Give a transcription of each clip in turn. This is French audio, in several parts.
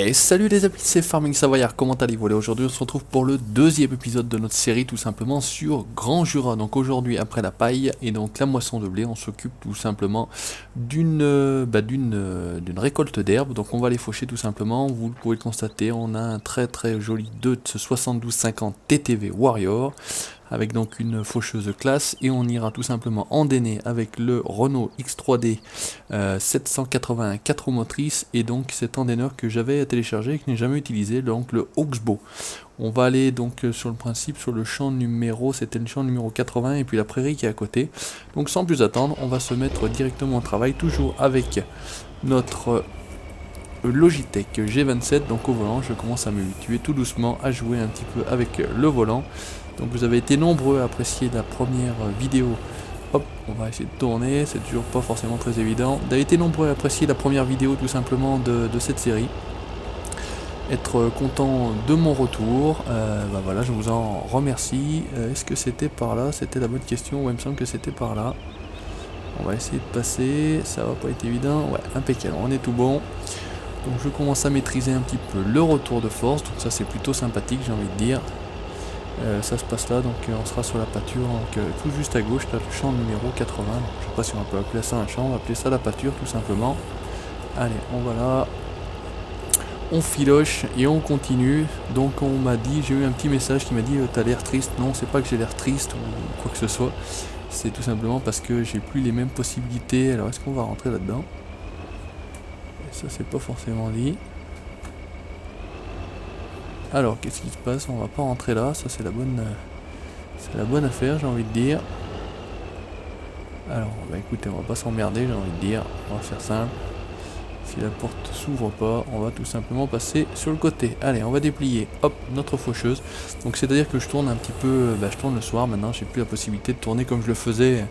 Et salut les amis, c'est Farming Savoyard, comment allez-vous? Aujourd'hui on se retrouve pour le deuxième épisode de notre série tout simplement sur Grand Jura. Donc aujourd'hui après la paille et donc la moisson de blé, on s'occupe tout simplement d'une récolte d'herbes. Donc on va les faucher tout simplement, vous pouvez le constater, on a un très joli 2 de 7250 TTV Warrior avec donc une faucheuse classe, et on ira tout simplement endainer avec le Renault X3D 781 4 roues motrices, et donc cet endaineur que j'avais téléchargé et que je n'ai jamais utilisé, donc le Oxbow. On va aller donc sur le principe, sur le champ numéro, c'était le champ numéro 80 et puis la prairie qui est à côté. Donc sans plus attendre, on va se mettre directement au travail, toujours avec notre Logitech G27, donc au volant. Je commence à m'habituer tout doucement à jouer un petit peu avec le volant. Donc vous avez été nombreux à apprécier la première vidéo. Hop, on va essayer de tourner, c'est toujours pas forcément très évident. Vous avez été nombreux à apprécier la première vidéo tout simplement de cette série. Être content de mon retour, voilà, je vous en remercie. Est-ce que c'était par là? C'était la bonne question, ouais, il me semble que c'était par là. On va essayer de passer, ça va pas être évident, ouais, impeccable, on est tout bon. Donc je commence à maîtriser un petit peu le retour de force, donc ça c'est plutôt sympathique, j'ai envie de dire. Ça se passe là, donc on sera sur la pâture, donc tout juste à gauche, là, le champ numéro 80. Donc, je sais pas si on peut appeler ça un champ, on va appeler ça la pâture tout simplement. Allez, on va là, on filoche et on continue. Donc on m'a dit, j'ai eu un petit message qui m'a dit t'as l'air triste. Non, c'est pas que j'ai l'air triste ou quoi que ce soit, c'est tout simplement parce que j'ai plus les mêmes possibilités. Alors est-ce qu'on va rentrer là-dedans? Ça c'est pas forcément dit. Alors qu'est-ce qui se passe? On va pas rentrer là, ça c'est la bonne affaire, j'ai envie de dire. Alors bah écoutez, on va pas s'emmerder, j'ai envie de dire, on va faire simple. Si la porte s'ouvre pas, on va tout simplement passer sur le côté. Allez, on va déplier, hop, notre faucheuse. Donc c'est à dire que je tourne un petit peu, je tourne le soir maintenant, j'ai plus la possibilité de tourner comme je le faisais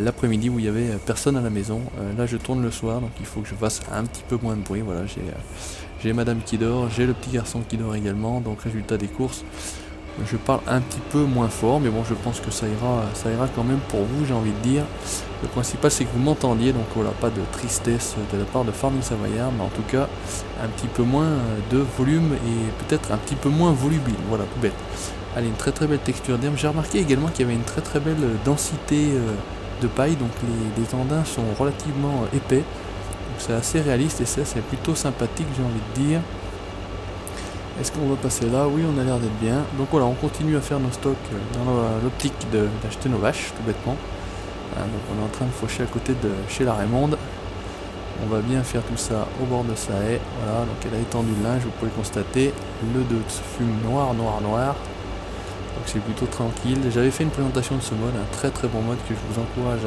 l'après-midi où il y avait personne à la maison. Là je tourne le soir, donc il faut que je fasse un petit peu moins de bruit. Voilà, j'ai madame qui dort, j'ai le petit garçon qui dort également, donc résultat des courses, je parle un petit peu moins fort, mais bon, je pense que ça ira quand même pour vous, j'ai envie de dire. Le principal c'est que vous m'entendiez, donc voilà, pas de tristesse de la part de Farming Savoyard, mais en tout cas un petit peu moins de volume et peut-être un petit peu moins volubile, voilà, tout bête. Allez, une très belle texture d'herbe. J'ai remarqué également qu'il y avait une très belle densité de paille, donc les andins sont relativement épais. C'est assez réaliste et c'est plutôt sympathique, j'ai envie de dire. Est-ce qu'on va passer là? Oui, on a l'air d'être bien. Donc voilà, on continue à faire nos stocks dans l'optique d'acheter nos vaches, tout bêtement. Donc on est en train de faucher à côté de chez la Raymonde. On va bien faire tout ça au bord de sa haie. Voilà, donc elle a étendu le linge, vous pouvez le constater. Le 2 se fume noir. Donc c'est plutôt tranquille. J'avais fait une présentation de ce mode, un très bon mode que je vous encourage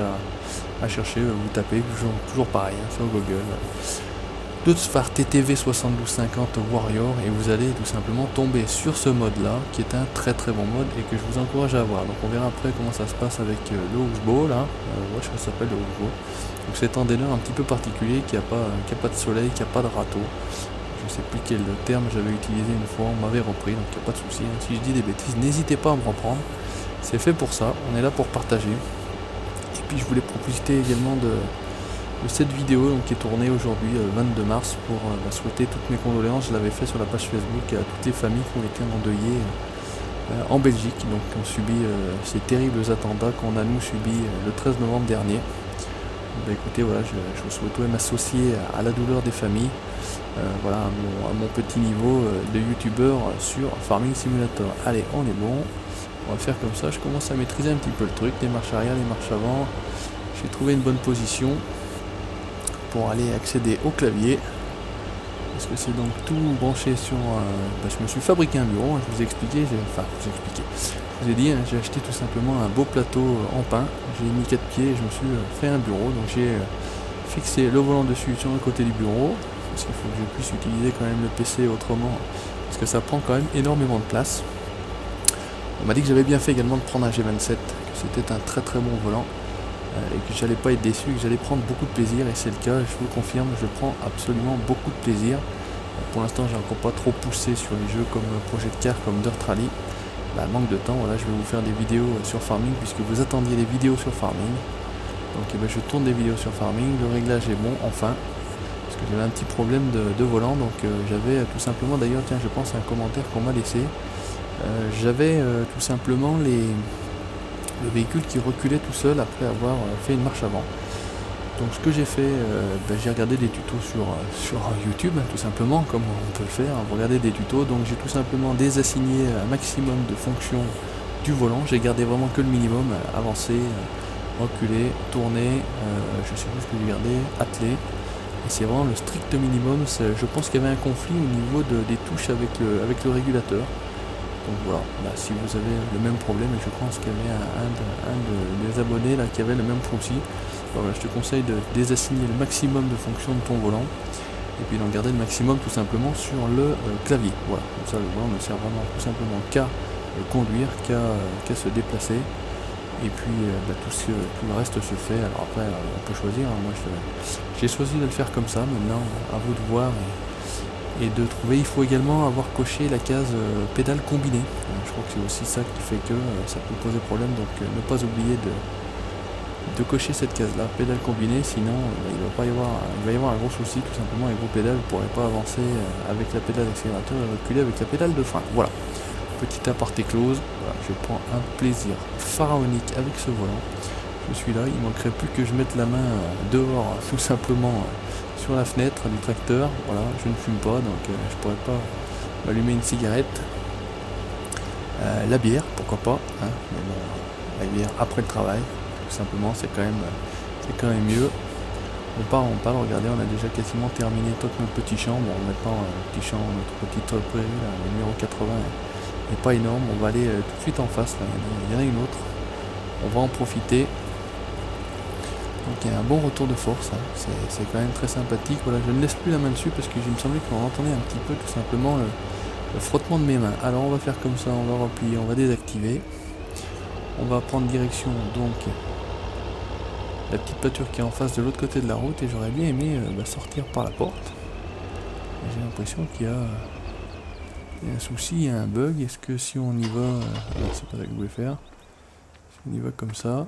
à chercher. Vous tapez, toujours pareil, sur Google. Deutz-Fahr TTV 7250 Warrior, et vous allez tout simplement tomber sur ce mode là qui est un très bon mode et que je vous encourage à avoir. Donc on verra après comment ça se passe avec le Oxbow là, je crois que ça s'appelle le Oxbow. Donc c'est un endaineur un petit peu particulier qui a pas de soleil, qui a pas de râteau. Je sais plus quel terme j'avais utilisé une fois, on m'avait repris, donc il n'y a pas de souci. Si je dis des bêtises, n'hésitez pas à me reprendre, c'est fait pour ça, on est là pour partager. Et puis je voulais profiter également de cette vidéo donc, qui est tournée aujourd'hui, 22 mars, pour souhaiter toutes mes condoléances. Je l'avais fait sur la page Facebook à toutes les familles qui ont été endeuillées en Belgique, donc qui ont subi ces terribles attentats qu'on a nous subis le 13 novembre dernier. Écoutez, voilà, je souhaite m'associer à la douleur des familles, voilà, à mon petit niveau de youtubeur sur Farming Simulator. Allez, on est bon, on va faire comme ça. Je commence à maîtriser un petit peu le truc, les marches arrière, les marches avant. J'ai trouvé une bonne position pour aller accéder au clavier, parce que c'est donc tout branché sur je me suis fabriqué un bureau, je vous ai expliqué, je vous ai dit, j'ai acheté tout simplement un beau plateau en pin, j'ai mis 4 pieds et je me suis fait un bureau. Donc j'ai fixé le volant dessus sur le côté du bureau, parce qu'il faut que je puisse utiliser quand même le PC autrement, parce que ça prend quand même énormément de place. On m'a dit que j'avais bien fait également de prendre un G27, que c'était un très bon volant, et que j'allais pas être déçu, que j'allais prendre beaucoup de plaisir, et c'est le cas, je vous confirme, je prends absolument beaucoup de plaisir. Pour l'instant j'ai encore pas trop poussé sur les jeux comme Project Car, comme Dirt Rally. Manque de temps, voilà, je vais vous faire des vidéos sur Farming, puisque vous attendiez des vidéos sur Farming. Donc je tourne des vidéos sur Farming, le réglage est bon, enfin. Parce parce que j'avais un petit problème de volant, donc j'avais tout simplement, d'ailleurs tiens je pense à un commentaire qu'on m'a laissé, j'avais tout simplement le véhicule qui reculait tout seul après avoir fait une marche avant. Donc ce que j'ai fait, j'ai regardé des tutos sur YouTube, tout simplement, comme on peut le faire, regarder des tutos. Donc j'ai tout simplement désassigné un maximum de fonctions du volant. J'ai gardé vraiment que le minimum, avancer, reculer, tourner, je sais plus ce que j'ai gardé, atteler. Et c'est vraiment le strict minimum. Je pense qu'il y avait un conflit au niveau des touches avec le régulateur. Donc voilà, si vous avez le même problème, et je pense qu'il y avait des abonnés là qui avait le même souci, voilà, je te conseille de désassigner le maximum de fonctions de ton volant et puis d'en garder le maximum tout simplement sur le clavier. Voilà, comme ça le volant ne sert vraiment tout simplement qu'à conduire, qu'à se déplacer. Et puis tout le reste se fait. Alors après on peut choisir, hein. Moi j'ai choisi de le faire comme ça. Maintenant à vous de voir et de trouver. Il faut également avoir coché la case pédale combinée. Je crois que c'est aussi ça qui fait que ça peut poser problème, donc ne pas oublier de cocher cette case là, pédale combinée, sinon il va y avoir un gros souci tout simplement avec vos pédales. Vous ne pourrez pas avancer avec la pédale d'accélérateur et reculer avec la pédale de frein. Voilà, petit aparté close. Voilà, je prends un plaisir pharaonique avec ce volant. Je suis là, il manquerait plus que je mette la main dehors tout simplement sur la fenêtre du tracteur. Voilà, je ne fume pas, donc je pourrais pas m'allumer une cigarette. La bière, pourquoi pas, hein, mais bon, la bière après le travail, tout simplement, c'est quand même mieux. On parle, regardez, on a déjà quasiment terminé tout notre petit champ. Bon, maintenant, notre petite prairie, là, le numéro 80 n'est pas énorme. On va aller tout de suite en face, là. Il y en a une autre. On va en profiter. Donc il y a un bon retour de force, hein. C'est quand même très sympathique. Voilà, je ne laisse plus la main dessus parce que il me semblait qu'on entendait un petit peu tout simplement le frottement de mes mains. Alors on va faire comme ça, on va replier, on va désactiver. On va prendre direction donc la petite pâture qui est en face de l'autre côté de la route, et j'aurais bien aimé sortir par la porte. J'ai l'impression qu'il y a un souci, il y a un bug. Est-ce que si on y va, c'est pas ça que je voulais faire. Si on y va comme ça,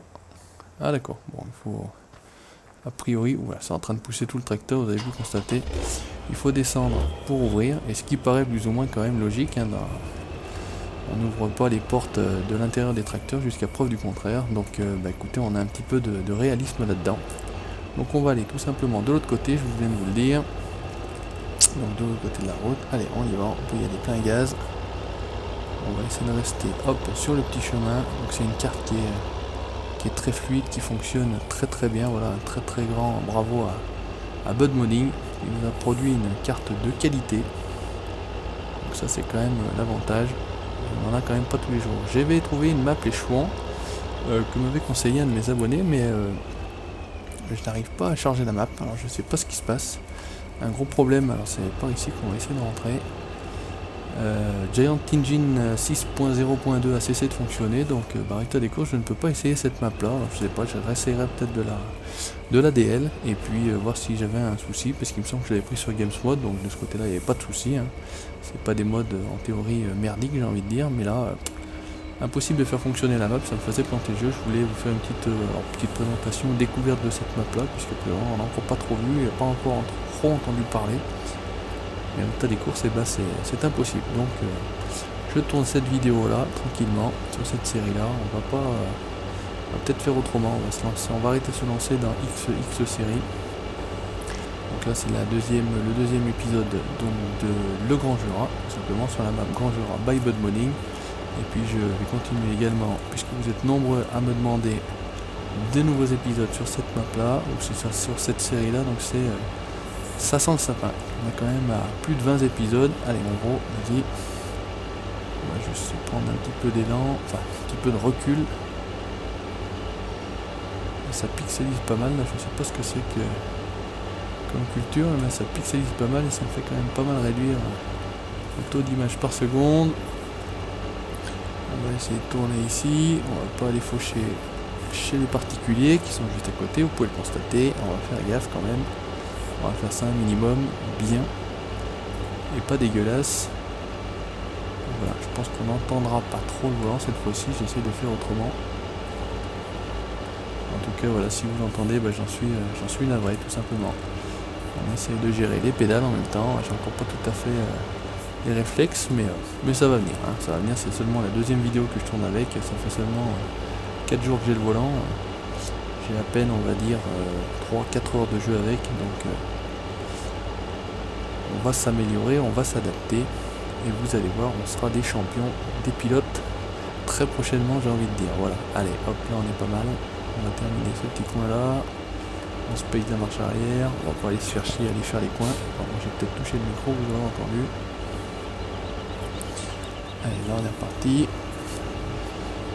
ah d'accord, bon il faut... A priori, voilà, c'est en train de pousser tout le tracteur, vous avez pu constater. Il faut descendre pour ouvrir, et ce qui paraît plus ou moins quand même logique, hein, on n'ouvre pas les portes de l'intérieur des tracteurs jusqu'à preuve du contraire. Donc écoutez, on a un petit peu de réalisme là-dedans. Donc on va aller tout simplement de l'autre côté, je viens de vous le dire. Donc de l'autre côté de la route, allez on y va, on peut y aller plein gaz. On va essayer de rester sur le petit chemin. Donc c'est une carte qui est très fluide, qui fonctionne très très bien. Voilà, un très très grand bravo à Bud Modding. Il nous a produit une carte de qualité. Donc ça c'est quand même l'avantage. On en a quand même pas tous les jours. J'avais trouvé une map les Chouans que m'avait conseillé un de mes abonnés, mais je n'arrive pas à charger la map. Alors je sais pas ce qui se passe. Un gros problème, alors c'est par ici qu'on va essayer de rentrer. Giant Engine 6.0.2 a cessé de fonctionner, donc résultat des courses, je ne peux pas essayer cette map là. Alors, je sais pas, je réessayerai peut-être de la DL et puis voir si j'avais un souci, parce qu'il me semble que je l'avais pris sur Games Mode, donc de ce côté là il n'y avait pas de souci, hein. C'est pas des modes en théorie merdiques, j'ai envie de dire, mais là impossible de faire fonctionner la map, ça me faisait planter le jeu. Je voulais vous faire une petite présentation découverte de cette map là, puisque on n'a encore pas trop vu et pas encore trop entendu parler. Mais en tas des courses, c'est impossible. Donc je tourne cette vidéo là tranquillement sur cette série là. On va peut-être faire autrement. On va se lancer, on va arrêter de se lancer dans X série. Donc là c'est le deuxième épisode de Le Grand Jura, tout simplement sur la map Grand Jura by Bud Modding. Et puis je vais continuer également, puisque vous êtes nombreux à me demander des nouveaux épisodes sur cette map là ou sur cette série là. Donc ça sent le sapin. On est quand même à plus de 20 épisodes. Allez, en gros, vas-y. On va juste prendre un petit peu d'élan, enfin un petit peu de recul. Et ça pixelise pas mal, là, je sais pas ce que c'est que comme culture, mais ça pixelise pas mal et ça me fait quand même pas mal réduire le taux d'image par seconde. On va essayer de tourner ici. On va pas aller faucher chez les particuliers qui sont juste à côté, vous pouvez le constater. On va faire gaffe quand même. On va faire ça un minimum bien et pas dégueulasse. Voilà, je pense qu'on n'entendra pas trop le volant cette fois-ci. J'essaie de faire autrement. En tout cas, voilà, si vous l'entendez, j'en suis navré tout simplement. On essaye de gérer les pédales en même temps. J'ai encore pas tout à fait les réflexes, mais ça va venir. Hein. Ça va venir, c'est seulement la deuxième vidéo que je tourne avec. Ça fait seulement 4 jours que j'ai le volant. J'ai à peine, on va dire, 3-4 heures de jeu avec. Donc on va s'améliorer, on va s'adapter. Et vous allez voir, on sera des champions, des pilotes très prochainement, j'ai envie de dire. Voilà, allez, hop, là on est pas mal. On va terminer ce petit coin là. On se paye la marche arrière. On va pas aller se faire chier, aller faire les coins. Pardon, j'ai peut-être touché le micro, vous aurez entendu. Allez, là on est reparti.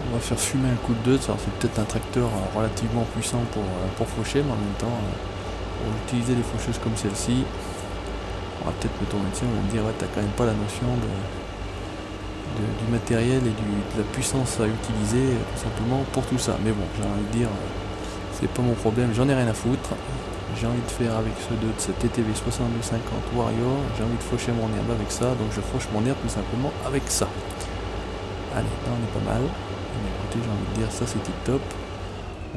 On va faire fumer un coup de 2. C'est peut-être un tracteur relativement puissant pour faucher, mais en même temps, pour utiliser des faucheuses comme celle-ci, on va peut-être me tomber dessus, on va me dire ouais, t'as quand même pas la notion du matériel et de la puissance à utiliser tout simplement pour tout ça. Mais bon, j'ai envie de dire, c'est pas mon problème, j'en ai rien à foutre. J'ai envie de faire avec ceux deux de cette TTV 6250 Warrior, j'ai envie de faucher mon herbe avec ça, donc je fauche mon herbe tout simplement avec ça. Allez, là on est pas mal. Mais écoutez, j'ai envie de dire, ça c'est tip top.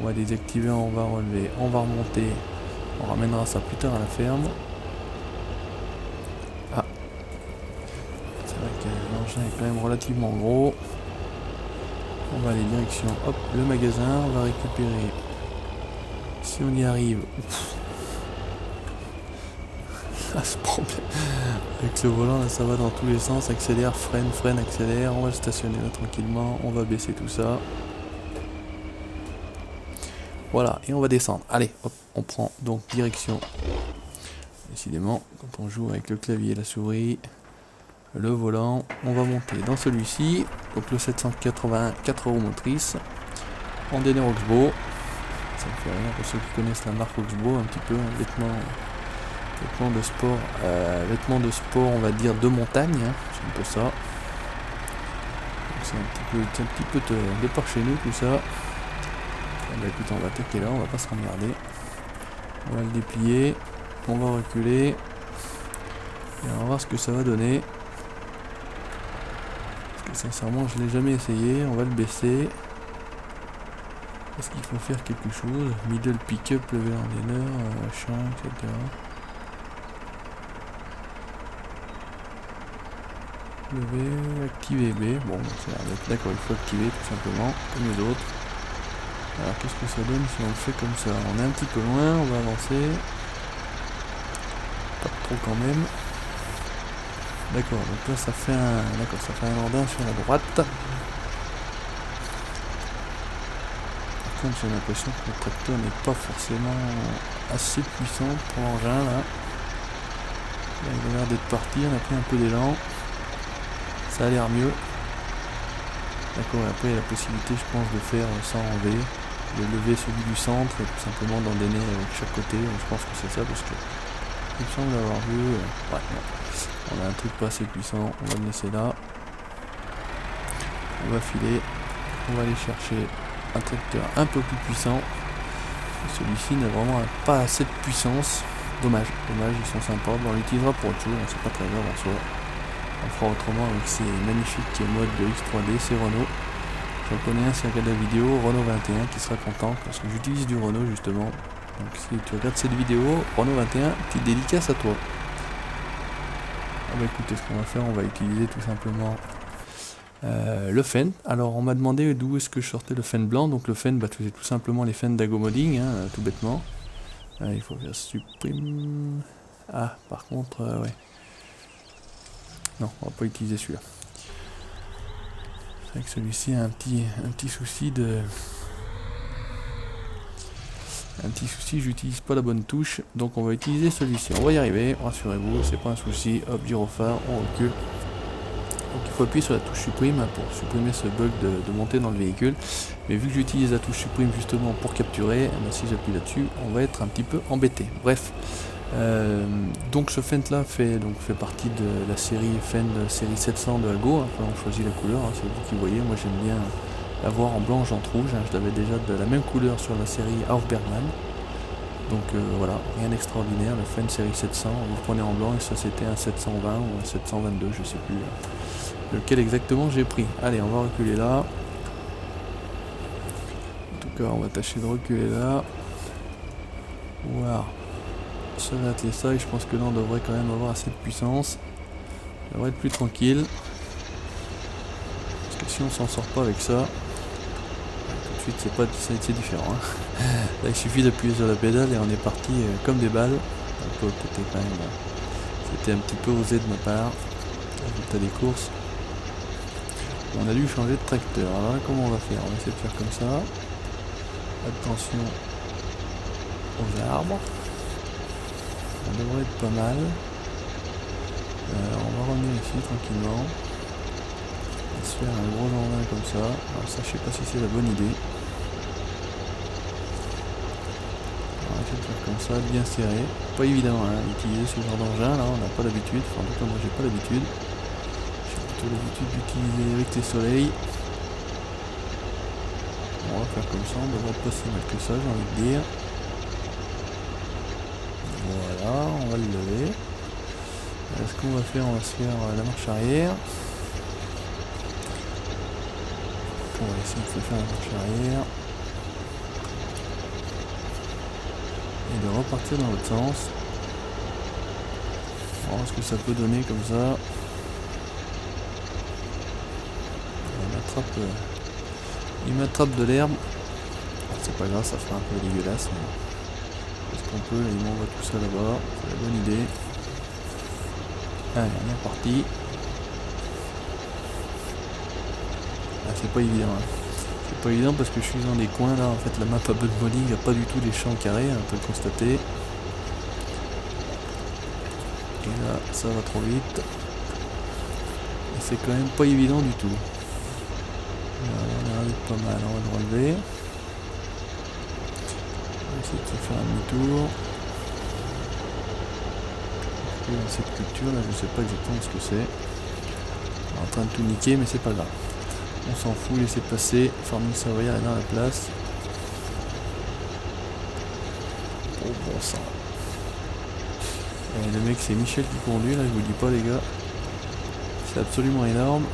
On va désactiver, on va relever, on va remonter, on ramènera ça plus tard à la ferme. Ah, c'est vrai que l'engin est quand même relativement gros. On va aller direction, hop, le magasin, on va récupérer, si on y arrive. Ah, ce problème avec ce volant là, ça va dans tous les sens, accélère, freine, accélère. On va le stationner là tranquillement, on va baisser tout ça, voilà, et on va descendre. Allez, hop, on prend donc direction, décidément quand on joue avec le clavier et la souris, le volant, on va monter dans celui-ci, donc le 781 4 roues motrices en DNA Oxbow. Ça me fait rien pour ceux qui connaissent la marque Oxbow, un petit peu un vêtements de sport, on va dire de montagne, hein, c'est un peu ça. Donc c'est un petit peu de par chez nous tout ça. Bah écoute, on va attaquer là, on va pas se regarder. On va le déplier, on va reculer et on va voir ce que ça va donner. Parce que sincèrement je l'ai jamais essayé. On va le baisser. Est-ce qu'il faut faire quelque chose? Middle pick-up, level ordener, machin, etc. Lever, activer B. Bon, ça a l'air d'être d'accord, il faut activer tout simplement, comme les autres. Alors qu'est-ce que ça donne si on le fait comme ça? On est un petit peu loin, on va avancer. Pas trop quand même. D'accord, donc là ça fait un ordin sur la droite. Par contre j'ai l'impression que le tracteur n'est pas forcément assez puissant pour l'engin là. Là il a l'air d'être parti, on a pris un peu d'élan. Ça a l'air mieux. D'accord, et après il y a la possibilité je pense de faire sans enlever, de lever celui du centre et tout simplement d'endainer avec chaque côté. Je pense que c'est ça parce que il me semble avoir vu. Ouais, non. On a un truc pas assez puissant, on va le laisser là. On va filer, on va aller chercher un tracteur un peu plus puissant. Celui-ci n'a vraiment pas assez de puissance. Dommage, ils sont sympas. Bon, on l'utilisera pour autre chose, c'est pas très grave en soi. On fera autrement avec ces magnifiques modes de X3D, c'est Renault. J'en connais un, si regarde la vidéo, Renault 21, qui sera content parce que j'utilise du Renault justement. Donc si tu regardes cette vidéo, Renault 21, petite dédicace à toi. Ah bah écoutez, ce qu'on va faire, on va utiliser tout simplement le Fendt. Alors on m'a demandé d'où est-ce que je sortais le Fendt blanc. Donc le Fendt, bah, c'est tout simplement les Fendt d'Ago Modding, hein, tout bêtement. Il faut faire supprime. Ah, par contre, ouais. Non, on va pas utiliser celui-là. C'est vrai que celui-ci a un petit souci de... j'utilise pas la bonne touche, donc on va utiliser celui-ci. On va y arriver, rassurez-vous, c'est pas un souci. Hop, gyrophare, on recule. Donc il faut appuyer sur la touche supprime pour supprimer ce bug de monter dans le véhicule. Mais vu que j'utilise la touche supprime justement pour capturer, si j'appuie là-dessus, on va être un petit peu embêté. Bref. Donc ce Fendt là fait partie de la série Fendt série 700 de Ago. Enfin, on choisit la couleur, hein, c'est vous qui voyez. Moi j'aime bien l'avoir en blanc, en rouge. Hein, je l'avais déjà de la même couleur sur la série Bergman. Donc voilà, rien d'extraordinaire. Le Fendt série 700, vous le prenez en blanc et ça c'était un 720 ou un 722, je sais plus lequel exactement j'ai pris. Allez, on va reculer là. En tout cas, on va tâcher de reculer là. Wow. se réatteler ça et je pense que là on devrait quand même avoir assez de puissance. On devrait être plus tranquille. Parce que si on s'en sort pas avec ça, tout de suite c'est différent. Hein. Là il suffit d'appuyer sur la pédale et on est parti comme des balles. Donc c'était quand même... c'était un petit peu osé de ma part. Résultat des courses. On a dû changer de tracteur. Alors là comment on va faire? On va essayer de faire comme ça. Attention aux arbres. Ça devrait être pas mal. On va revenir ici tranquillement. On va se faire un gros jardin comme ça. Alors ça je sais pas si c'est la bonne idée. On va essayer de faire comme ça, bien serré. Pas évident hein, d'utiliser ce genre d'engin là, on n'a pas l'habitude. Enfin en tout cas moi j'ai pas l'habitude. J'ai plutôt l'habitude d'utiliser avec les soleils. On va faire comme ça, on devrait pas si mal que ça j'ai envie de dire. Voilà, on va le lever. Ce qu'on va faire, on va se faire la marche arrière. On va essayer de se faire la marche arrière. Et de repartir dans l'autre sens. On va voir ce que ça peut donner comme ça. Il m'attrape de l'herbe. C'est pas grave, ça fera un peu dégueulasse. Est-ce qu'on peut, là, il m'envoie tout ça là-bas. C'est la bonne idée. Allez, on est reparti. Ah, c'est pas évident. Hein. C'est pas évident parce que je suis dans des coins là. En fait, la map à Bud Bowling n'a pas du tout des champs carrés, on peut le constater. Et là, ça va trop vite. Et c'est quand même pas évident du tout. On arrive pas mal, on va le relever. On va essayer de se faire un demi-tour. Cette culture là, je sais pas exactement ce que c'est. On est en train de tout niquer, mais c'est pas grave. On s'en fout, laissez passer. Farming Savoyard est dans la place. Oh bon sang. Et le mec c'est Michel qui conduit là, je vous dis pas les gars. C'est absolument énorme.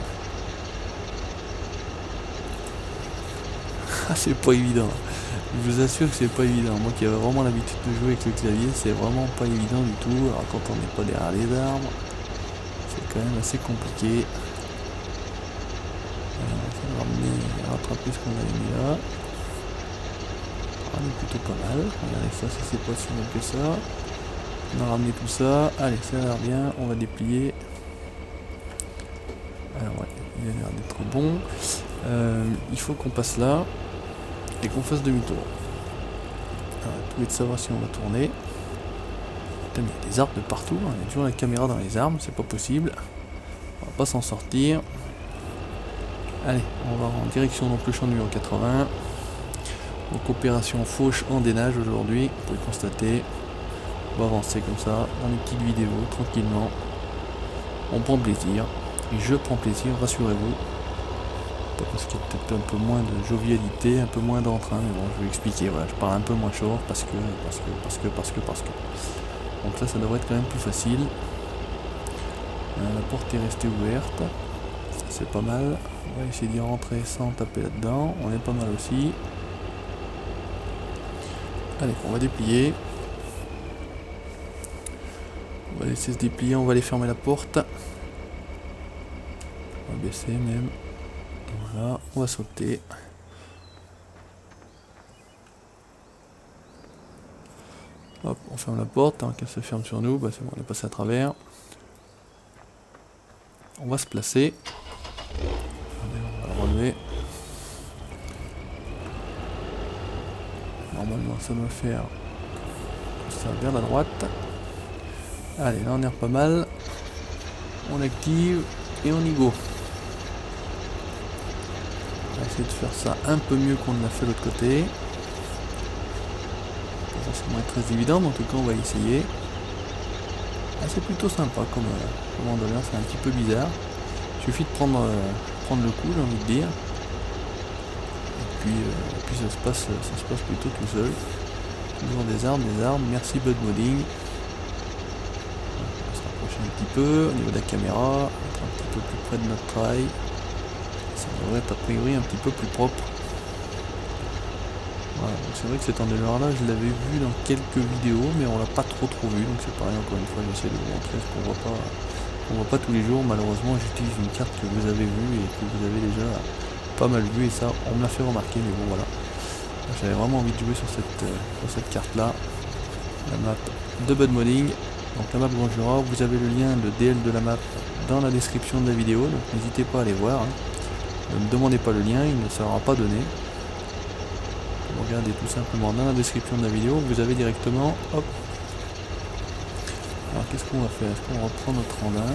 Ah c'est pas évident. Je vous assure que c'est pas évident. Moi qui avais vraiment l'habitude de jouer avec le clavier, c'est vraiment pas évident du tout. Alors quand on n'est pas derrière les arbres, c'est quand même assez compliqué. Alors, on va essayer de ramener, rattraper ce qu'on avait mis là. On est plutôt pas mal. Regardez ça, si c'est pas si mal que ça. On a ramené tout ça. Allez, ça a l'air bien. On va déplier. Alors ouais, il a l'air d'être bon. Il faut qu'on passe là. Et qu'on fasse demi-tour. Tout est de savoir si on va tourner. Putain, mais il y a des arbres de partout. On a toujours la caméra dans les arbres, c'est pas possible. On va pas s'en sortir. Allez, on va en direction donc le champ numéro 80. Donc opération fauche en dénage aujourd'hui, vous pouvez le constater. On va avancer comme ça, dans les petites vidéos, tranquillement. On prend plaisir. Et je prends plaisir, rassurez-vous. Parce qu'il y a peut-être un peu moins de jovialité, un peu moins d'entrain, mais bon, je vais expliquer, voilà, je parle un peu moins chaud parce que. Donc là, ça devrait être quand même plus facile. La porte est restée ouverte, ça c'est pas mal. On va essayer d'y rentrer sans taper là-dedans, on est pas mal aussi. Allez, on va déplier. On va laisser se déplier, on va aller fermer la porte. On va baisser même. Voilà, on va sauter. Hop, on ferme la porte, tant qu'elle se ferme sur nous, bah c'est bon, on est passé à travers. On va se placer. On va le relever. Normalement ça doit faire ça vers la droite. Allez, là on est pas mal. On active et on y go. On va essayer de faire ça un peu mieux qu'on l'a fait de l'autre côté. Ça va être très évident, mais en tout cas on va essayer. Ah, c'est plutôt sympa comme randonneur, c'est un petit peu bizarre. Il suffit de prendre le coup, j'ai envie de dire. Et puis ça se passe plutôt tout seul. Toujours des arbres. Merci Bud Modding. On va se rapprocher un petit peu au niveau de la caméra, être un petit peu plus près de notre trail. Ça devrait être a priori un petit peu plus propre. Voilà, donc c'est vrai que cet endeleur là je l'avais vu dans quelques vidéos mais on l'a pas trop vu, donc c'est pareil, encore une fois j'essaie de vous montrer ce qu'on voit pas tous les jours. Malheureusement j'utilise une carte que vous avez vue et que vous avez déjà pas mal vu, et ça on me l'a fait remarquer, mais bon voilà. J'avais vraiment envie de jouer sur cette carte là, la map de Bud Modding, donc la map Grand Jura. Vous avez le lien, le DL de la map dans la description de la vidéo, donc n'hésitez pas à aller voir, hein. Ne me demandez pas le lien, il ne sera pas donné. Regardez tout simplement dans la description de la vidéo, vous avez directement, hop. Alors qu'est-ce qu'on va faire? Est-ce qu'on reprend notre randin?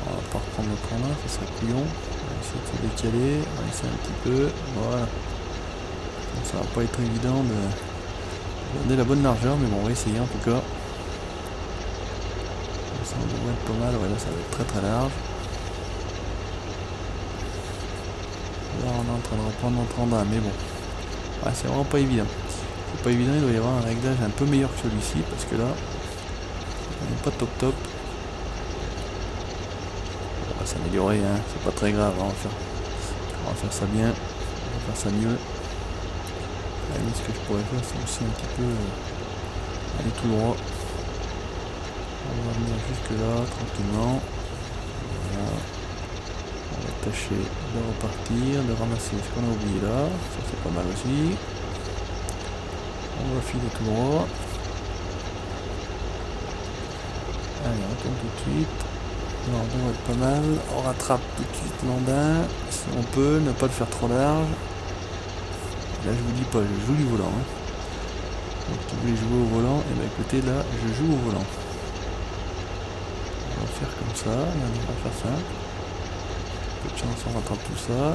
On va pas reprendre notre randin, ça serait couillon. On va essayer de se décaler, on va essayer un petit peu, voilà. Donc, ça va pas être évident de garder la bonne largeur, mais bon on va essayer en tout cas. Ça devrait être pas mal, ouais, là ça va être très très large. Là on est en train de reprendre notre randin, mais bon, ouais, c'est vraiment pas évident. C'est pas évident, il doit y avoir un réglage un peu meilleur que celui-ci, parce que là, on n'est pas top top. On va s'améliorer, hein, c'est pas très grave, on va faire ça bien, on va faire ça mieux. À la limite, ce que je pourrais faire, c'est aussi un petit peu aller tout droit. On va venir jusque là, tranquillement. Voilà. On va tâcher de repartir, de ramasser ce qu'on a oublié là, ça c'est pas mal aussi. On va filer tout droit. Allez, on retourne tout de suite. Non, on devrait être pas mal. On rattrape tout de suite l'andin. Si on peut, ne pas le faire trop large. Là, je vous dis pas, je joue du volant. Hein. Donc, si vous voulez jouer au volant, et bien écoutez, là, je joue au volant. On va faire comme ça. Regardez, on va faire ça. Peu de chance, on rattrape tout ça.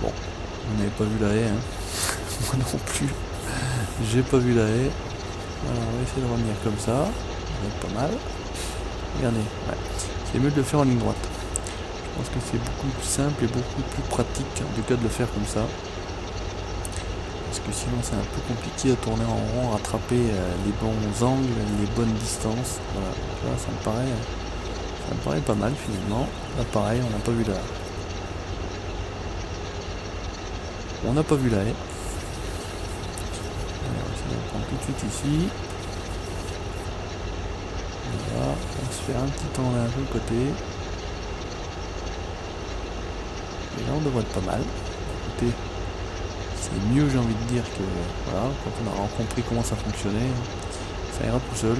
Bon, vous n'avez pas vu la haie, hein. Moi non plus. J'ai pas vu la haie. Alors, on va essayer de revenir comme ça. Ça va être pas mal. Regardez, ouais. C'est mieux de le faire en ligne droite. Je pense que c'est beaucoup plus simple et beaucoup plus pratique en tout cas de le faire comme ça. Parce que sinon c'est un peu compliqué à tourner en rond, rattraper les bons angles, les bonnes distances. Voilà, donc là ça me paraît pas mal finalement. Là pareil, on n'a pas vu la haie. On n'a pas vu la haie. Allez, on va essayer de prendre tout de suite ici. Voilà, on va se faire un petit temps là de l'autre côté. Et là on devrait être pas mal. Écoutez, c'est mieux j'ai envie de dire que voilà, quand on aura compris comment ça fonctionnait, ça ira tout seul.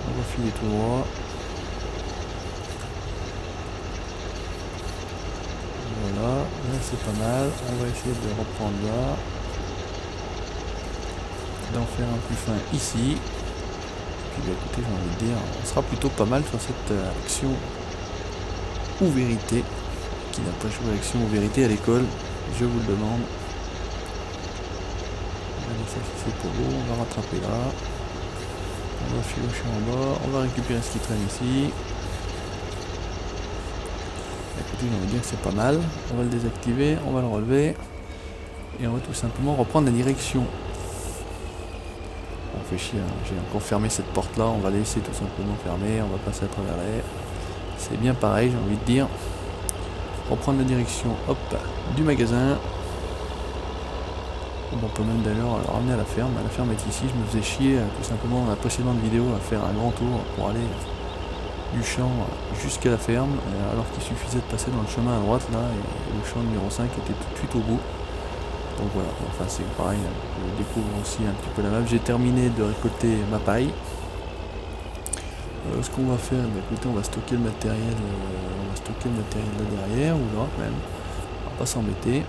On va filer tout droit. Voilà, là c'est pas mal. On va essayer de reprendre là. D'en faire un plus fin ici. Puis bah, écoutez, j'ai envie de dire, on sera plutôt pas mal sur cette action ou vérité. Qui n'a pas joué action ou vérité à l'école, je vous le demande. Allez, ça c'est pour vous, on va rattraper là. On va filocher en bas, on va récupérer ce qui traîne ici. Écoutez, j'ai envie de dire que c'est pas mal. On va le désactiver, on va le relever. Et on va tout simplement reprendre la direction. On fait chier, hein. J'ai encore fermé cette porte là, on va laisser tout simplement fermer, on va passer à travers l'air. C'est bien pareil, j'ai envie de dire. Reprendre la direction, hop, du magasin. On peut même d'ailleurs le ramener à la ferme. La ferme est ici, je me faisais chier tout simplement dans la précédente vidéo à faire un grand tour pour aller du champ jusqu'à la ferme, alors qu'il suffisait de passer dans le chemin à droite là, et le champ numéro 5 était tout de suite au bout. Donc voilà, enfin c'est pareil, je découvre aussi un petit peu la map. J'ai terminé de récolter ma paille. Ce qu'on va faire, bah, écoutez, on va stocker le matériel, là derrière, ou là même. On va pas s'embêter.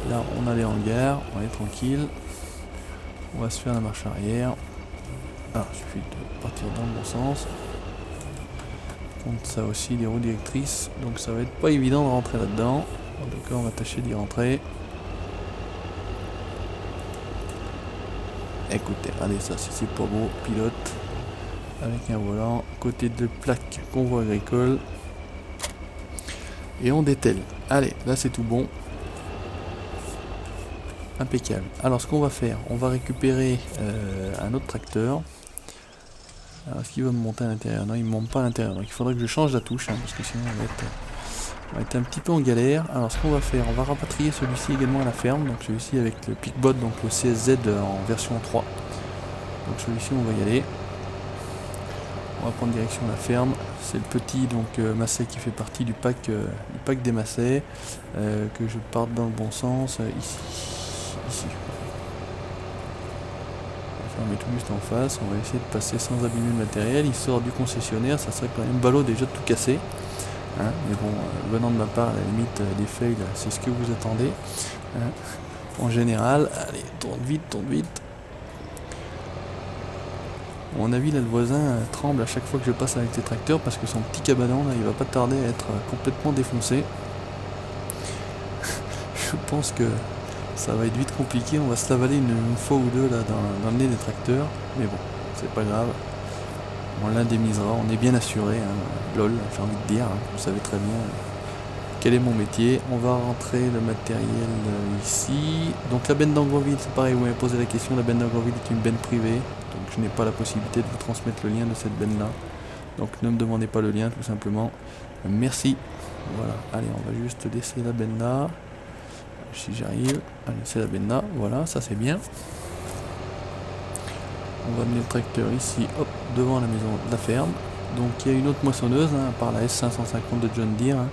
Là on a les hangars, on est tranquille. On va se faire la marche arrière. Ah, il suffit de partir dans le bon sens. Contre ça aussi les roues directrices, donc ça va être pas évident de rentrer là-dedans. En tout cas on va tâcher d'y rentrer. Écoutez, regardez ça, si c'est pas beau, pilote. Avec un volant, côté de plaque convoi agricole. Et on dételle. Allez, là c'est tout bon. Impeccable. Alors ce qu'on va faire, on va récupérer un autre tracteur. Alors est-ce qu'il va me monter à l'intérieur? Non, il ne monte pas à l'intérieur. Donc il faudrait que je change la touche, hein, parce que sinon on va être On va être un petit peu en galère. Alors ce qu'on va faire, on va rapatrier celui-ci également à la ferme. Donc celui-ci avec le Pickbot, donc le CSZ en version 3. Donc celui-ci on va y aller. On va prendre direction la ferme. C'est le petit donc Massey qui fait partie du pack des Massey. Que je parte dans le bon sens. Ici. On met tout juste en face, on va essayer de passer sans abîmer le matériel. Il sort du concessionnaire, ça serait quand même ballot déjà de tout casser. Hein, mais bon, venant de ma part, à la limite des feuilles, c'est ce que vous attendez. Hein, en général, allez, tourne vite. À mon avis, là, le voisin tremble à chaque fois que je passe avec ses tracteurs parce que son petit cabanon, là, il va pas tarder à être complètement défoncé. Je pense que ça va être vite compliqué, on va se l'avaler une fois ou deux là dans le nez des tracteurs, mais bon, c'est pas grave, on l'indemnisera, on est bien assuré, hein. LOL, j'ai envie de dire, hein. Vous savez très bien quel est mon métier. On va rentrer le matériel ici, donc la benne d'Angreville, c'est pareil, vous m'avez posé la question, la benne d'Angreville est une benne privée, donc je n'ai pas la possibilité de vous transmettre le lien de cette benne là, donc ne me demandez pas le lien tout simplement, merci. Voilà, allez, on va juste laisser la benne là. Si j'arrive, allez, c'est la benna, voilà, ça c'est bien. On va amener le tracteur ici, hop, devant la maison de la ferme. Donc il y a une autre moissonneuse, hein, par la S550 de John Deere. Hein.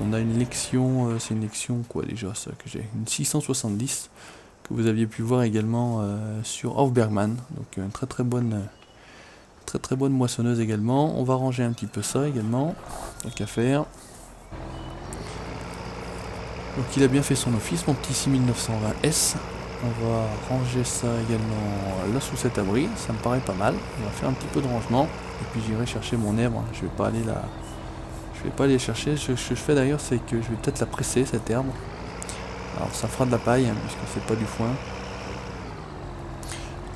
On a une Lexion, c'est une Lexion quoi déjà ça que j'ai, une 670 que vous aviez pu voir également sur Hofbergmann. Donc une très bonne moissonneuse également. On va ranger un petit peu ça également, tant qu'à faire. Donc il a bien fait son office, mon petit 6920S. On va ranger ça également là sous cet abri, ça me paraît pas mal. On va faire un petit peu de rangement et puis j'irai chercher mon herbe. Je vais pas aller chercher. Ce que je fais d'ailleurs, c'est que je vais peut-être la presser cette herbe. Alors ça fera de la paille hein, puisque c'est pas du foin.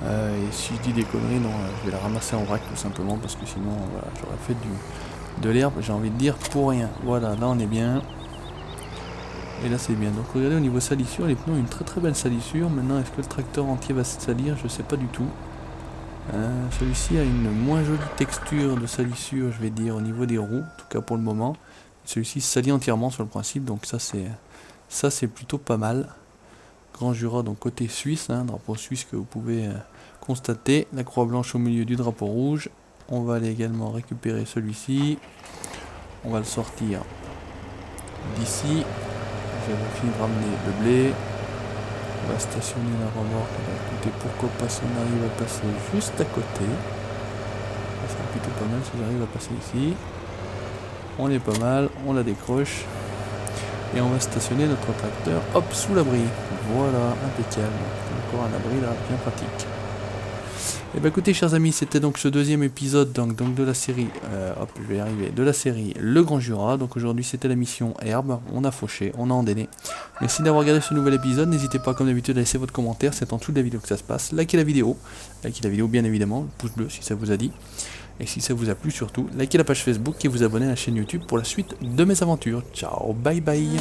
Et si je dis des conneries, non, je vais la ramasser en vrac tout simplement parce que sinon voilà, j'aurais fait de l'herbe, j'ai envie de dire, pour rien. Voilà, là on est bien. Et là c'est bien, donc regardez au niveau salissure, les pneus ont une très belle salissure. Maintenant est-ce que le tracteur entier va se salir? Je sais pas du tout. Celui-ci a une moins jolie texture de salissure, je vais dire, au niveau des roues, en tout cas pour le moment. Celui-ci salit entièrement sur le principe, donc ça c'est plutôt pas mal. Grand Jura, donc côté suisse, hein, drapeau suisse que vous pouvez constater. La croix blanche au milieu du drapeau rouge. On va aller également récupérer celui-ci. On va le sortir d'ici. J'avais fini de ramener le blé. On va stationner la remorque. Écoutez, pourquoi pas si on arrive à passer juste à côté. Ça serait plutôt pas mal si j'arrive à passer ici. On est pas mal, on la décroche. Et on va stationner notre tracteur, hop, sous l'abri. Voilà, impeccable. Encore un abri là, bien pratique. Et bien écoutez chers amis, c'était donc ce deuxième épisode donc de la série, je vais y arriver, de la série Le Grand Jura. Donc aujourd'hui c'était la mission herbe, on a fauché, on a endainé. Merci d'avoir regardé ce nouvel épisode, n'hésitez pas comme d'habitude à laisser votre commentaire, c'est en dessous de la vidéo que ça se passe. Likez la vidéo bien évidemment, le pouce bleu si ça vous a dit. Et si ça vous a plu surtout, likez la page Facebook et vous abonnez à la chaîne YouTube pour la suite de mes aventures. Ciao, bye bye.